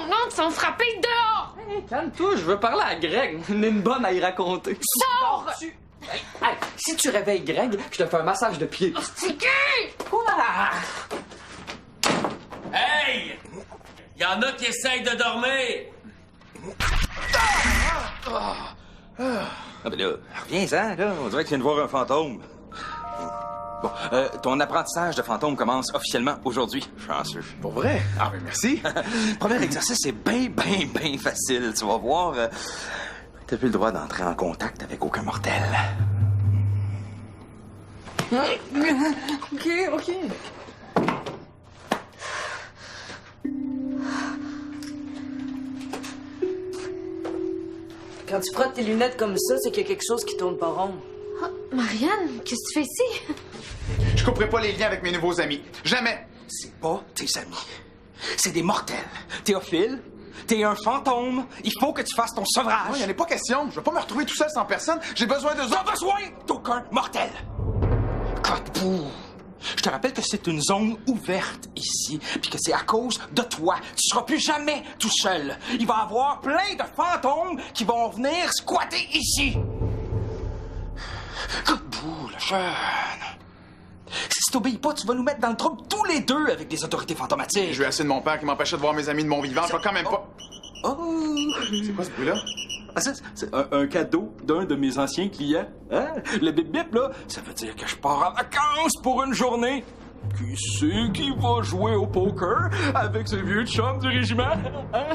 oncle sont frappés dehors! Hey, calme-toi, je veux parler à Greg. On est une bonne à y raconter. Sors! Hey, si tu réveilles Greg, je te fais un massage de pied. C'est qui? Quoi? Hey! Y'en a qui essayent de dormir! Ah ben là, reviens-en, là. On dirait que tu viens de voir un fantôme. Bon, ton apprentissage de fantôme commence officiellement aujourd'hui. Chanceux. Pour vrai? Ah ben merci. Premier exercice est bien facile. Tu vas voir. T'as plus le droit d'entrer en contact avec aucun mortel. OK. Quand tu frottes tes lunettes comme ça, c'est qu'il y a quelque chose qui tourne pas rond. Oh, Marianne, qu'est-ce que tu fais ici? Je couperai pas les liens avec mes nouveaux amis. Jamais. C'est pas tes amis. C'est des mortels. Théophile, t'es un fantôme. Il faut que tu fasses ton sevrage. Il n'y en a pas question. Je vais pas me retrouver tout seul sans personne. J'ai besoin de... T'as besoin d'aucun mortel. Code-boue. Je te rappelle que c'est une zone ouverte ici, puis que c'est à cause de toi. Tu seras plus jamais tout seul. Il va y avoir plein de fantômes qui vont venir squatter ici. Code-boue, le jeune. Si t'obéis pas, tu vas nous mettre dans le trouble tous les deux avec des autorités fantomatiques. Je vais assez de mon père qui m'empêchait de voir mes amis de mon vivant. Je vais quand même pas... Oh! C'est quoi ce bruit-là? Ah, ça, c'est un cadeau d'un de mes anciens clients. Hein? Le bip-bip, là, ça veut dire que je pars en vacances pour une journée. Qui c'est qui va jouer au poker avec ce vieux chum du régiment? Hein?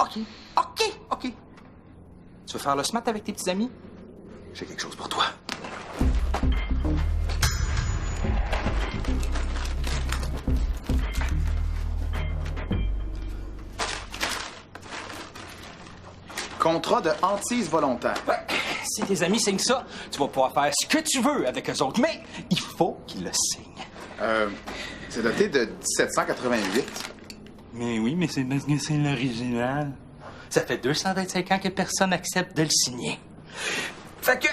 OK. Tu veux faire le smat avec tes petits amis? J'ai quelque chose pour toi. Contrat de hantise volontaire. Ouais, si tes amis signent ça, tu vas pouvoir faire ce que tu veux avec eux autres, mais il faut qu'ils le signent. C'est daté de 1788. Mais oui, mais c'est parce que c'est l'original. Ça fait 225 ans que personne n'accepte de le signer. Fait que...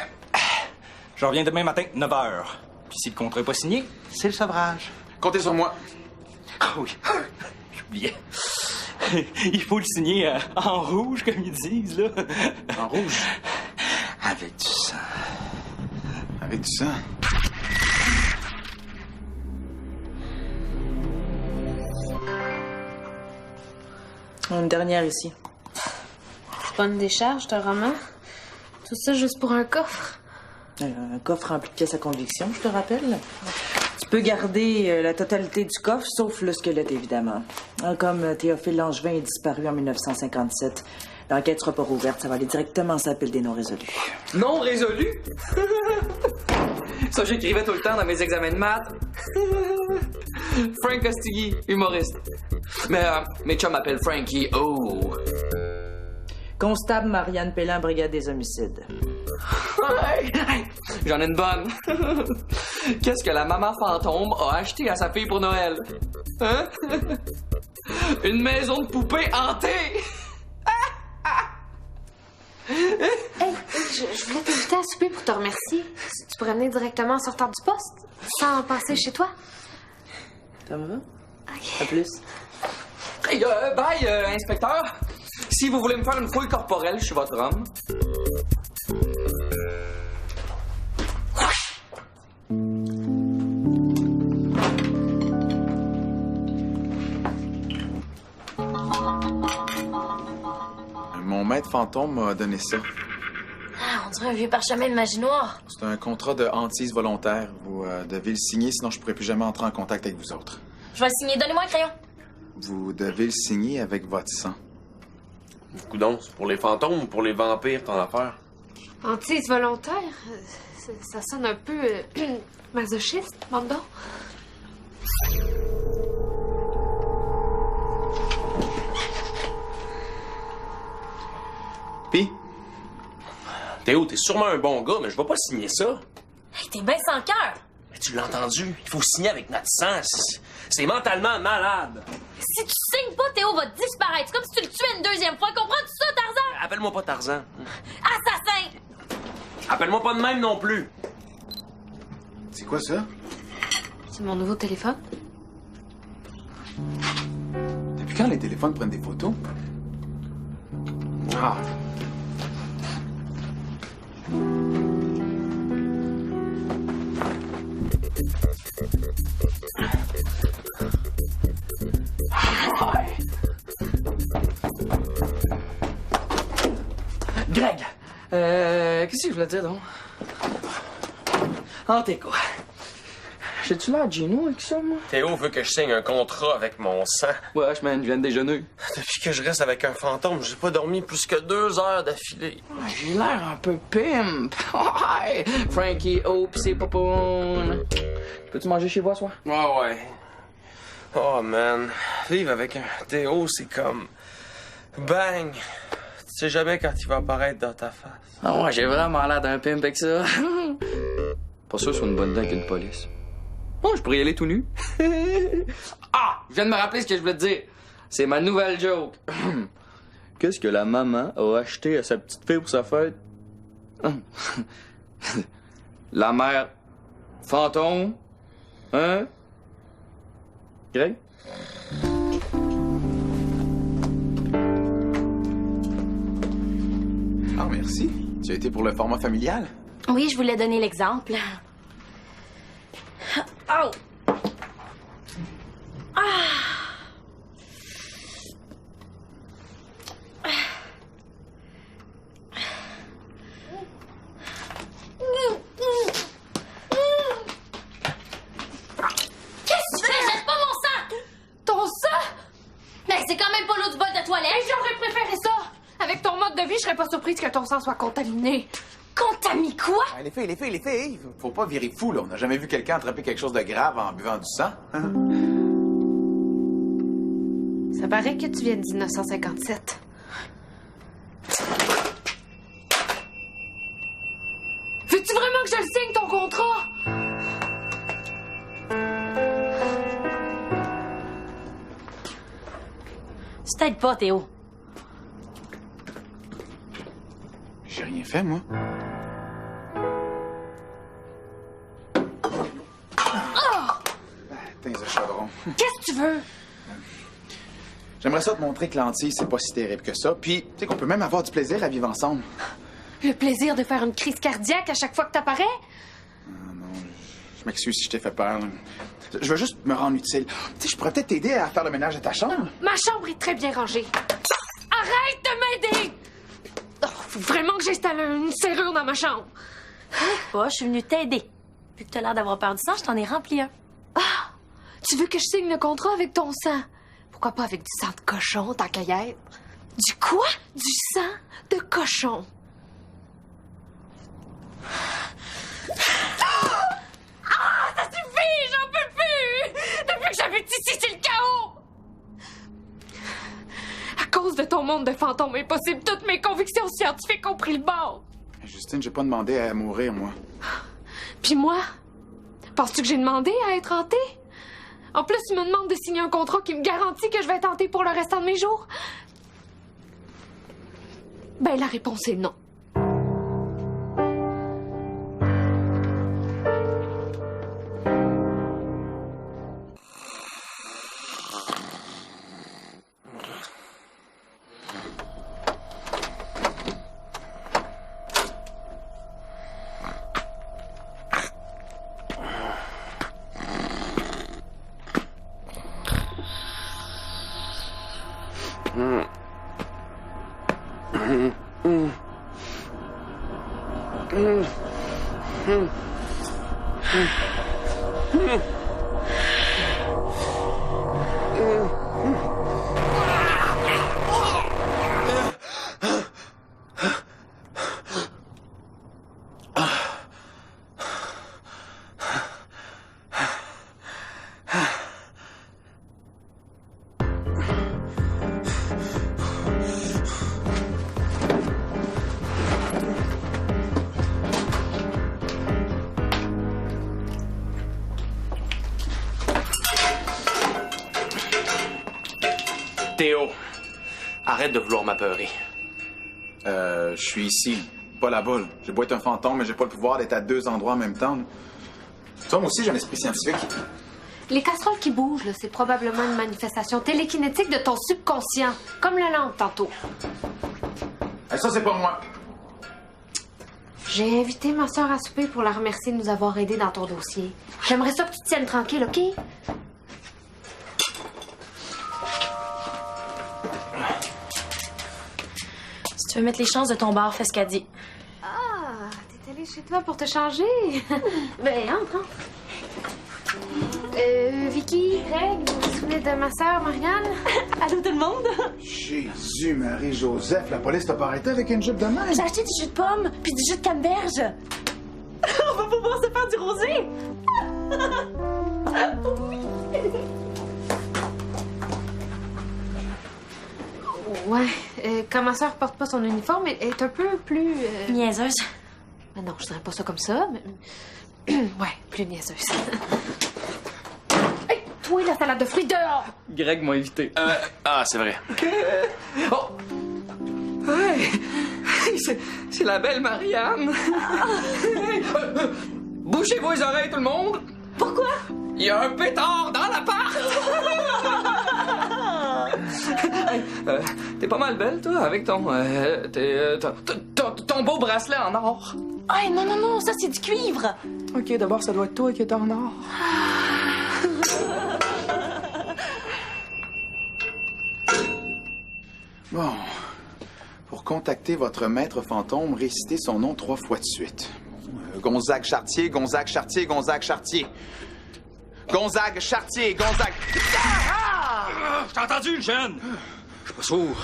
Je reviens demain matin, 9h. Puis si le contrat n'est pas signé, c'est le sevrage. Comptez sur moi. Ah oui, j'oubliais. Il faut le signer en rouge, comme ils disent, là. En rouge? Avec du sang. Avec du sang. Une dernière ici. C'est pas une décharge de roman? Tout ça juste pour un coffre? Un coffre rempli de pièces à conviction, je te rappelle. Tu peux garder la totalité du coffre, sauf le squelette, évidemment. Comme Théophile Langevin est disparu en 1957, l'enquête sera pas rouverte. Ça va aller directement sur la pile des non résolus. Non résolu? Ça, j'écrivais tout le temps dans mes examens de maths. Frank Costigui, humoriste. Mais mes chums m'appellent Frankie. Oh! Constable Marianne Pellin, brigade des homicides. Hey, j'en ai une bonne. Qu'est-ce que la maman fantôme a acheté à sa fille pour Noël? Hein? Une maison de poupée hantée! Hey, je voulais t'inviter à souper pour te remercier. Tu pourrais venir directement en sortant du poste, sans passer chez toi. Ça me va? OK. À plus. Hey, bye, inspecteur. Si vous voulez me faire une fouille corporelle, je suis votre homme. Mon maître fantôme m'a donné ça. Ah, on dirait un vieux parchemin de magie noire. C'est un contrat de hantise volontaire. Vous devez le signer, sinon je pourrai plus jamais entrer en contact avec vous autres. Je vais le signer. Donnez-moi un crayon. Vous devez le signer avec votre sang. Coudonc, c'est pour les fantômes ou pour les vampires, ton affaire? Hantise volontaire? Ça sonne un peu masochiste, demande donc. Pis? Théo, t'es sûrement un bon gars, mais je vais pas signer ça. Hey, t'es bien sans cœur. Mais tu l'as entendu, il faut signer avec notre sang. C'est mentalement malade. Si tu signes pas, Théo va disparaître. C'est comme si tu le tuais une deuxième fois. Comprends-tu ça, Tarzan? Appelle-moi pas Tarzan. Assassin! Appelle-moi pas de même non plus. C'est quoi ça? C'est mon nouveau téléphone. quand les téléphones prennent des photos? Ah. Greg! Qu'est-ce que je voulais dire, donc? Ah, t'es quoi? J'ai-tu l'air Gino avec ça, moi? Théo veut que je signe un contrat avec mon sang. Wesh, man, je viens de déjeuner. Depuis que je reste avec un fantôme, j'ai pas dormi plus que 2 heures d'affilée. J'ai l'air un peu pimp. Ouais. Frankie, oh, pis c'est popounes. Peux-tu manger chez vous, soir? Ouais. Oh, man. Vivre avec un Théo, c'est comme... Bang! Tu sais jamais quand il va apparaître dans ta face. Ah ouais, j'ai vraiment l'air d'un pimp avec ça. Pas sûr sur une bonne dent qu'une police. Oh, je pourrais y aller tout nu. Ah! Je viens de me rappeler ce que je voulais te dire. C'est ma nouvelle joke. Qu'est-ce que la maman a acheté à sa petite fille pour sa fête? La mère fantôme. Hein? Greg? Ah, merci. Tu as été pour le format familial? Oui, je voulais donner l'exemple. Oh! Qu'est-ce que tu fais? Jette pas mon sang! Ton sang? Mais c'est quand même pas l'eau du bol de toilette! J'aurais préféré ça! Avec ton mode de vie, je serais pas surprise que ton sang soit contaminé. Contamine quoi? Ah, les filles, faut pas virer fou, là. On n'a jamais vu quelqu'un attraper quelque chose de grave en buvant du sang. Hein? Ça paraît que tu viens de 1957. Veux-tu vraiment que je le signe, ton contrat? Tu t'aides pas, Théo. J'ai rien fait, moi. Attends, ce chaudron. Qu'est-ce que tu veux? J'aimerais ça te montrer que l'antille, c'est pas si terrible que ça. Puis, tu sais qu'on peut même avoir du plaisir à vivre ensemble. Le plaisir de faire une crise cardiaque à chaque fois que t'apparais? Je m'excuse si je t'ai fait peur, là. Je veux juste me rendre utile. Tu sais, je pourrais peut-être t'aider à faire le ménage de ta chambre. Ma chambre est très bien rangée. Arrête de m'aider! Oh, faut vraiment que j'installe une serrure dans ma chambre. Pas, je suis venue t'aider. Vu que t'as l'air d'avoir peur du sang, je t'en ai rempli un. Ah! Tu veux que je signe le contrat avec ton sang? Pourquoi pas avec du sang de cochon, tant qu'à y être? Du quoi? Du sang de cochon. Ah! Ça suffit! J'en peux plus! Depuis que j'habite ici, c'est le chaos! À cause de ton monde de fantômes impossible, toutes mes convictions scientifiques ont pris le bord. Justine, j'ai pas demandé à mourir, moi. Puis moi? Penses-tu que j'ai demandé à être hantée? En plus, tu me demandes de signer un contrat qui me garantit que je vais être hantée pour le restant de mes jours? Ben, la réponse est non. Théo, arrête de vouloir m'apeurer. Je suis ici, pas là-bas. Là. J'ai beau être un fantôme, mais j'ai pas le pouvoir d'être à 2 endroits en même temps. Là. Tu vois, moi aussi, j'ai un esprit scientifique. Les casseroles qui bougent, là, c'est probablement une manifestation télékinétique de ton subconscient. Comme la lampe tantôt. Ça, c'est pas moi. J'ai invité ma soeur à souper pour la remercier de nous avoir aidés dans ton dossier. J'aimerais ça que tu te tiennes tranquille, OK? Si tu veux mettre les chances de ton bar, fais ce qu'elle dit. Ah, t'es allée chez toi pour te changer? Ben, entre. Vicky, Greg, vous vous souvenez de ma soeur, Marianne? Allô, tout le monde? Jésus, Marie-Joseph, la police t'a pas arrêté avec une jupe de même? J'ai acheté du jus de pomme puis du jus de canneberge. On va pouvoir se faire du rosé. Ouais, quand ma soeur porte pas son uniforme, elle est un peu plus... Niaiseuse. Ben non, je dirais pas ça comme ça, mais... ouais, plus niaiseuse. Hey, toi, la salade de fruits dehors! Greg m'a invité. C'est vrai. Oh! Hey! C'est la belle Marianne! Hey, bouchez-vous les oreilles, tout le monde! Pourquoi? Il y a un pétard dans l'appart! Hey, t'es pas mal belle, toi, avec ton beau bracelet en or. Hey, non, ça c'est du cuivre. Ok, d'abord, ça doit être toi qui est en or. Bon. Pour contacter votre maître fantôme, récitez son nom 3 fois de suite. Gonzague Chartier, Gonzague Chartier, Gonzague Chartier. Gonzague Chartier, Gonzague... Je t'ai entendu, jeune! Je suis pas sourd.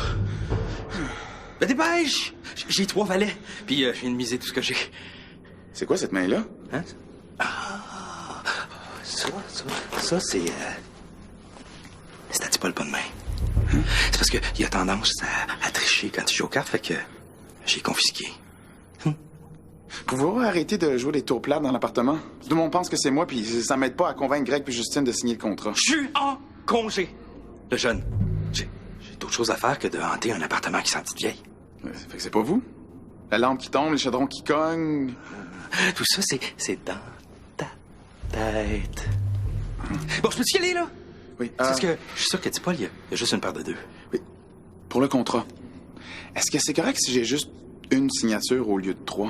Mais dépêche! J'ai 3 valets, puis je viens de miser tout ce que j'ai. C'est quoi cette main-là? Hein? Ah! Ça, c'est... C'est pas le bonne main. C'est parce qu'il a tendance à tricher quand tu joues aux cartes, fait que j'ai confisqué. Pouvez-vous arrêter de jouer les tours plates dans l'appartement? Tout le monde pense que c'est moi, puis ça m'aide pas à convaincre Greg puis Justine de signer le contrat. Je suis en congé. Le jeune, j'ai d'autres choses à faire que de hanter un appartement qui sent petite vieille. Fait que c'est pas vous? La lampe qui tombe, les chaudrons qui cognent... Tout ça, c'est dans ta tête. Bon, je peux y aller, là? Oui, C'est parce que je suis sûr que dis pas, il y a juste une paire de 2. Oui. Pour le contrat, est-ce que c'est correct si j'ai juste une signature au lieu de 3?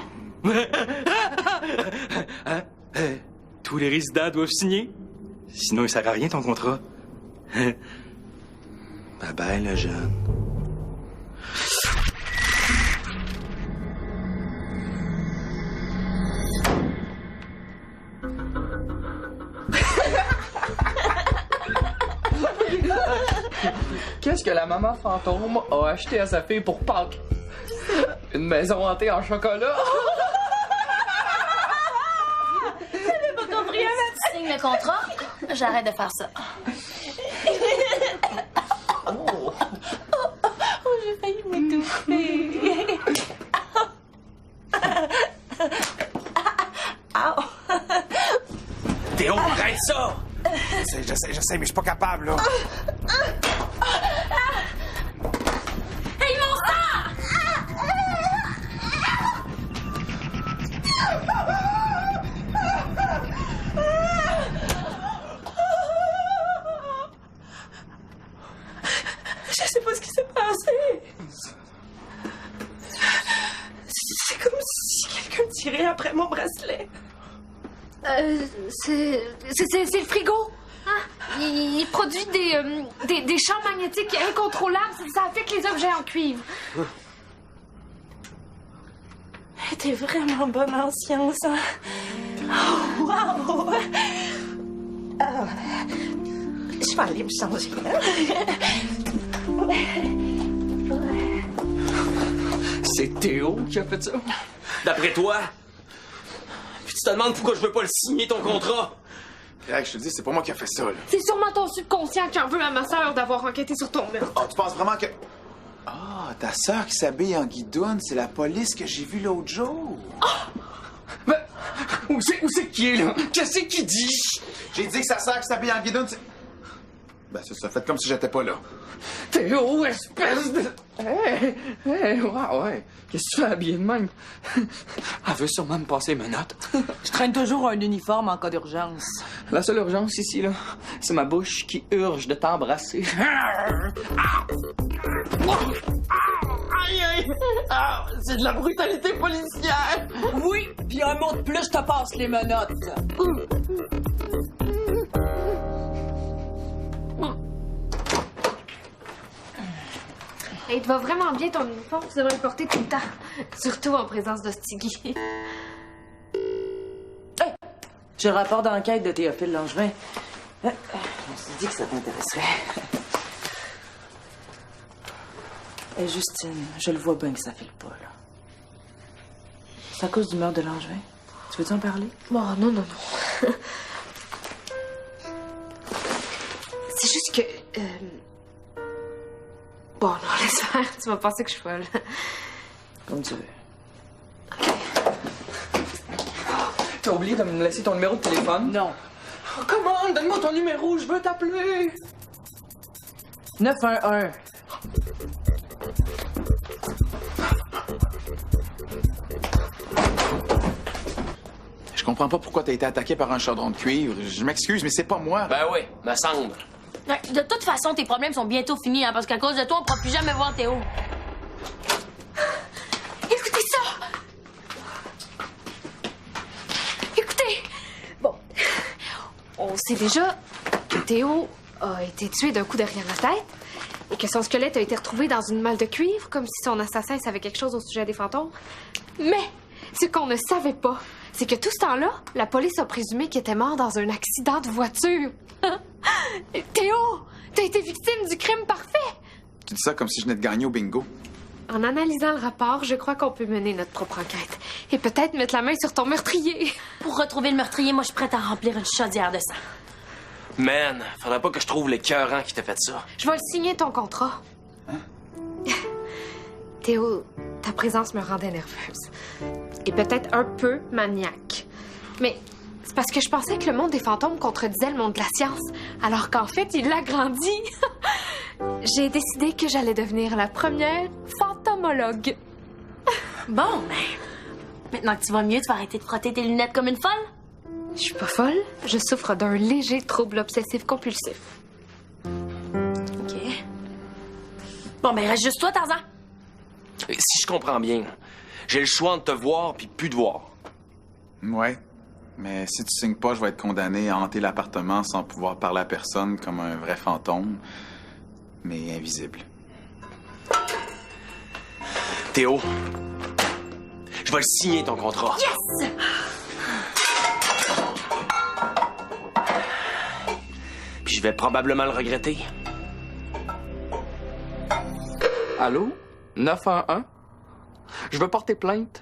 Hein? Tous les résidents doivent signer. Sinon, il sert à rien, ton contrat. Bye bye, le jeune. Qu'est-ce que la maman fantôme a acheté à sa fille pour Pâques? Une maison hantée en chocolat? J'avais pas compris, hein? Tu signes le contrat, j'arrête de faire ça. Oh, j'ai failli m'étouffer. Théo, arrête ça! J'essaie, mais je suis pas capable, là. Hey, mon sang! Je sais pas ce qui s'est passé. C'est comme si quelqu'un tirait après mon bracelet. C'est le frigo. Hein? Il produit des champs magnétiques incontrôlables. Ça affecte les objets en cuivre. T'es vraiment bonne en science, hein? Oh, wow! Je vais aller me changer, hein? C'est Théo qui a fait ça? D'après toi? Puis tu te demandes pourquoi je veux pas le signer, ton contrat? Greg, je te dis, c'est pas moi qui a fait ça, là. C'est sûrement ton subconscient qui en veut à ma sœur d'avoir enquêté sur ton meurtre. Oh, tu penses vraiment que... Ah, ta sœur qui s'habille en guidoune, c'est la police que j'ai vue l'autre jour. Ben, où c'est qui est, là? Qu'est-ce qu'il dit? J'ai dit que sa sœur qui s'habille en guidoune, c'est... Ben, c'est ça. Faites comme si j'étais pas là. Théo, espèce de... Hey, ouais. Qu'est-ce que tu fais habillé de même? Elle veut sûrement me passer mes notes. Je traîne toujours un uniforme en cas d'urgence. La seule urgence ici, là, c'est ma bouche qui urge de t'embrasser. Aïe, aïe! Ah, c'est de la brutalité policière! Oui, puis un mot de plus te passe les menottes. Hey, il te va vraiment bien ton uniforme, tu devrais le porter tout le temps. Surtout en présence d'Hostigui. Hey, j'ai le rapport d'enquête de Théophile Langevin. On s'est dit que ça t'intéresserait. Hey, Justine, je le vois bien que ça file pas, là. C'est à cause du meurtre de Langevin. Tu veux-tu en parler? Bon, non. C'est juste que... Bon, non, laisse faire. Tu vas penser que je suis folle. Comme tu veux. T'as oublié de me laisser ton numéro de téléphone? Non. Oh, comment? Donne-moi ton numéro, je veux t'appeler. 911. Je comprends pas pourquoi t'as été attaqué par un chaudron de cuivre. Je m'excuse, mais c'est pas moi. Ben oui, me semble. Ouais, de toute façon, tes problèmes sont bientôt finis, hein, parce qu'à cause de toi, on pourra plus jamais voir Théo. Écoutez ça! Écoutez! Bon, on sait déjà que Théo a été tué d'un coup derrière la tête et que son squelette a été retrouvé dans une malle de cuivre, comme si son assassin savait quelque chose au sujet des fantômes. Mais ce qu'on ne savait pas, c'est que tout ce temps-là, la police a présumé qu'il était mort dans un accident de voiture. Théo, t'as été victime du crime parfait! Tu dis ça comme si je venais de gagner au bingo. En analysant le rapport, je crois qu'on peut mener notre propre enquête. Et peut-être mettre la main sur ton meurtrier. Pour retrouver le meurtrier, moi, je suis prête à remplir une chaudière de sang. Man, faudrait pas que je trouve l'écœurant qui t'a fait ça. Je vais le signer ton contrat. Théo, ta présence me rendait nerveuse. Et peut-être un peu maniaque. Mais c'est parce que je pensais que le monde des fantômes contredisait le monde de la science, alors qu'en fait, il l'agrandit. J'ai décidé que j'allais devenir la première fantomologue. Bon, mais maintenant que tu vas mieux, tu vas arrêter de frotter tes lunettes comme une folle? Je suis pas folle, je souffre d'un léger trouble obsessif-compulsif. OK. Bon, ben reste juste toi, Tarzan. Et si je comprends bien, j'ai le choix entre te voir puis plus te voir. Ouais. Mais si tu signes pas, je vais être condamné à hanter l'appartement sans pouvoir parler à personne comme un vrai fantôme, mais invisible. Théo, je vais le signer ton contrat. Yes! Puis je vais probablement le regretter. Allô? 911? Je veux porter plainte.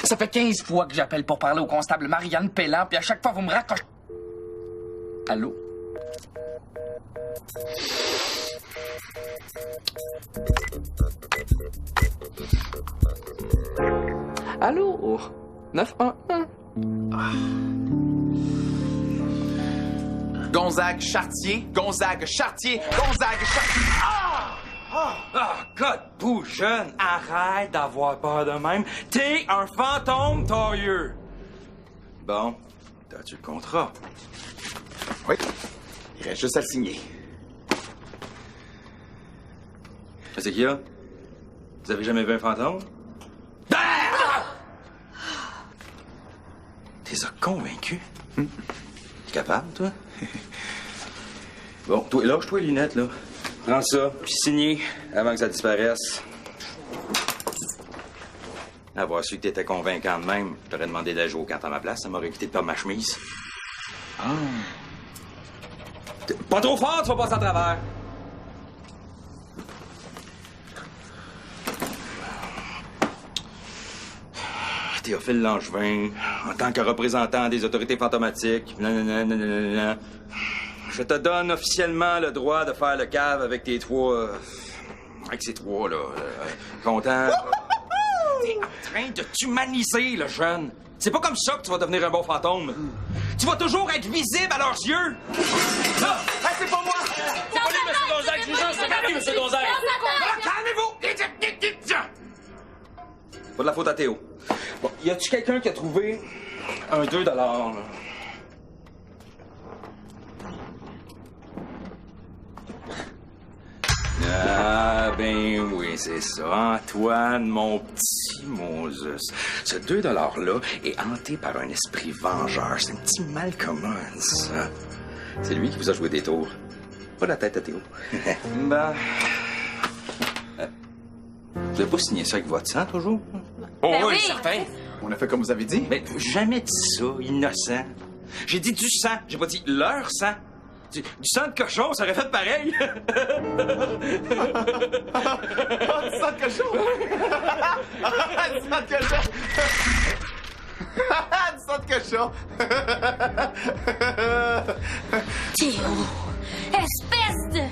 Ça fait 15 fois que j'appelle pour parler au constable Marianne Pellan, puis à chaque fois, vous me raccrochez. Allô? Allô? 911? Gonzague Chartier, Gonzague Chartier, Gonzague Chartier. Ah, God, bou, jeune, arrête d'avoir peur de même. T'es un fantôme torieux. Bon, t'as-tu le contrat? Oui. Il reste juste à le signer. Qu'est-ce qu'il y a? Vous avez jamais vu un fantôme? T'es convaincu? T'es capable, toi? Bon, toi, lâche-toi les lunettes, là. Prends ça, puis signe avant que ça disparaisse. Avoir su que t'étais convaincant de même, je t'aurais demandé d'aller jouer au camp à ma place, ça m'aurait quitté de perdre ma chemise. Ah. Pas trop fort, tu vas passer à travers. Théophile Langevin, en tant que représentant des autorités fantomatiques, nanana. Je te donne officiellement le droit de faire le cave avec tes trois... avec ces trois, là. Content? T'es en train de t'humaniser, le jeune. C'est pas comme ça que tu vas devenir un bon fantôme. Tu vas toujours être visible à leurs yeux. Là! Hey, c'est pas moi! C'est pas lui, M. Gonzague, je vous jure, c'est pas lui, M. Gonzague! Calmez-vous! Pas de la faute à Théo. Bon, y a-tu quelqu'un qui a trouvé un 2 $, là? Ah, ben oui, c'est ça. Antoine, mon petit Moses. Ce 2 $-là est hanté par un esprit vengeur. C'est un petit mal commun, ça. C'est lui qui vous a joué des tours. Pas la tête à Théo. Ben... Vous n'avez pas signé ça avec votre sang, toujours? Oh, Ben oui. certain. On a fait comme vous avez dit. Mais jamais dit ça, innocent. J'ai dit du sang, j'ai pas dit leur sang. Du sang de cochon, ça aurait fait pareil. Oh, du sang de cochon! Du sang de cochon! Du sang de cochon! Théo, espèce de...